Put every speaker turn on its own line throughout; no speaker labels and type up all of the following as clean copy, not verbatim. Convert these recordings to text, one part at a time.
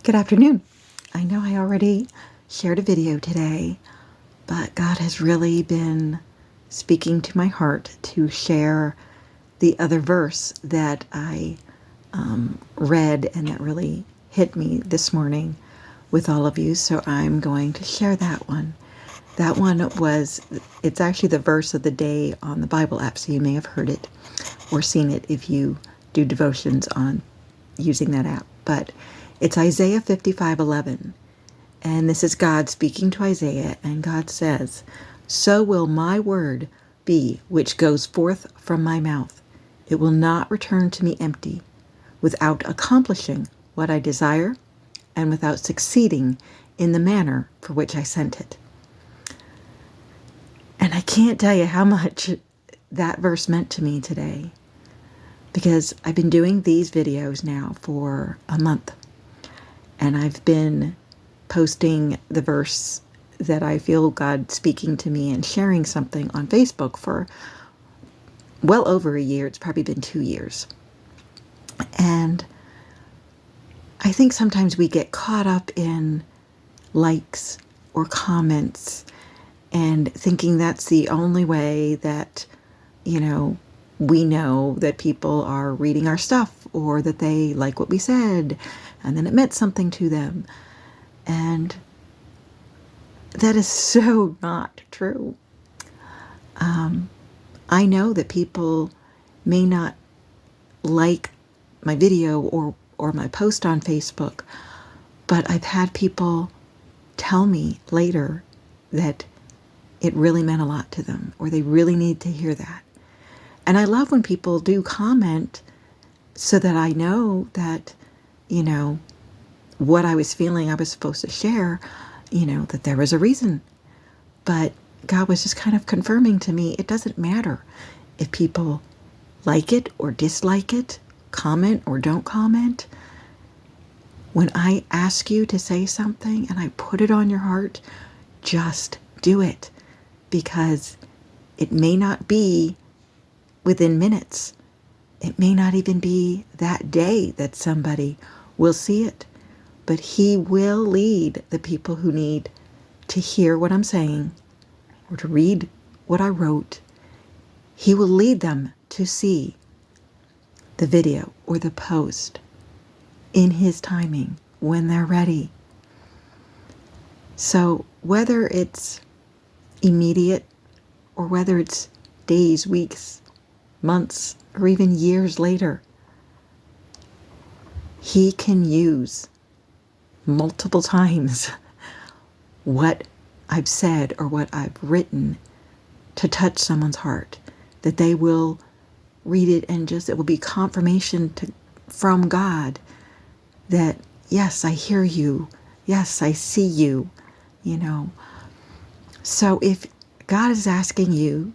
Good afternoon. I know I already shared a video today, but God has really been speaking to my heart to share the other verse that I read and that really hit me this morning with all of you. So I'm going to share that one. That one it's actually the verse of the day on the Bible app, so you may have heard it or seen it if you do devotions on using that app. But it's Isaiah 55:11. And this is God speaking to Isaiah, and God says, "So will my word be which goes forth from my mouth. It will not return to me empty, without accomplishing what I desire, and without succeeding in the manner for which I sent it." And I can't tell you how much that verse meant to me today, because I've been doing these videos now for a month, and I've been posting the verse that I feel God speaking to me and sharing something on Facebook for well over a year. It's probably been 2 years. And I think sometimes we get caught up in likes or comments and thinking that's the only way that, we know that people are reading our stuff or that they like what we said and then it meant something to them. And that is so not true. I know that people may not like my video or my post on Facebook, but I've had people tell me later that it really meant a lot to them, or they really need to hear that. And I love when people do comment so that I know that, what I was feeling I was supposed to share, that there was a reason. But God was just kind of confirming to me, it doesn't matter if people like it or dislike it, comment or don't comment. When I ask you to say something and I put it on your heart, just do it, because it may not be within minutes. It may not even be that day that somebody will see it, but He will lead the people who need to hear what I'm saying or to read what I wrote. He will lead them to see the video or the post in His timing when they're ready. So whether it's immediate or whether it's days, weeks, months, or even years later, He can use multiple times what I've said or what I've written to touch someone's heart, that they will read it and it will be confirmation from God that, yes, I hear you. Yes, I see you, So if God is asking you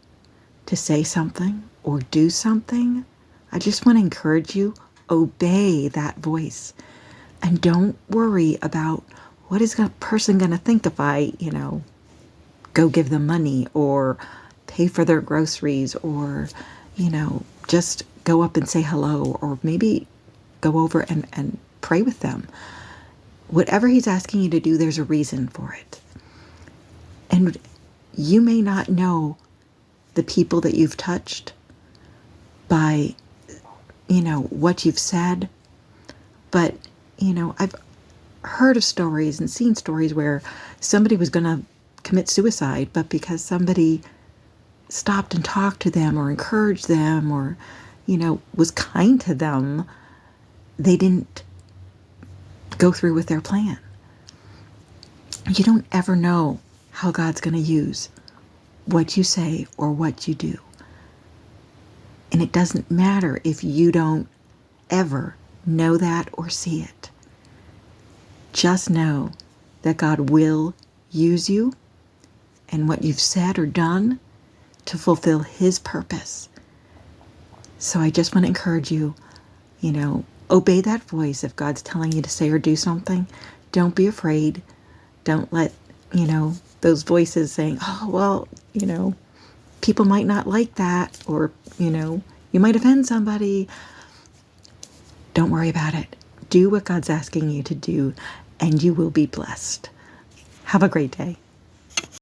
to say something or do something, I just want to encourage you, obey that voice. And don't worry about what is a person going to think if I, go give them money or pay for their groceries or, just go up and say hello or maybe go over and pray with them. Whatever He's asking you to do, there's a reason for it. And you may not know the people that you've touched by, what you've said, but, I've heard of stories and seen stories where somebody was going to commit suicide, but because somebody stopped and talked to them or encouraged them or, was kind to them, they didn't go through with their plan. You don't ever know how God's going to use what you say or what you do. And it doesn't matter if you don't ever know that or see it. Just know that God will use you and what you've said or done to fulfill His purpose. So I just want to encourage you, obey that voice. If God's telling you to say or do something, don't be afraid. Don't let, those voices saying, oh, well, people might not like that, or, you might offend somebody. Don't worry about it. do what God's asking you to do, and you will be blessed. Have a great day.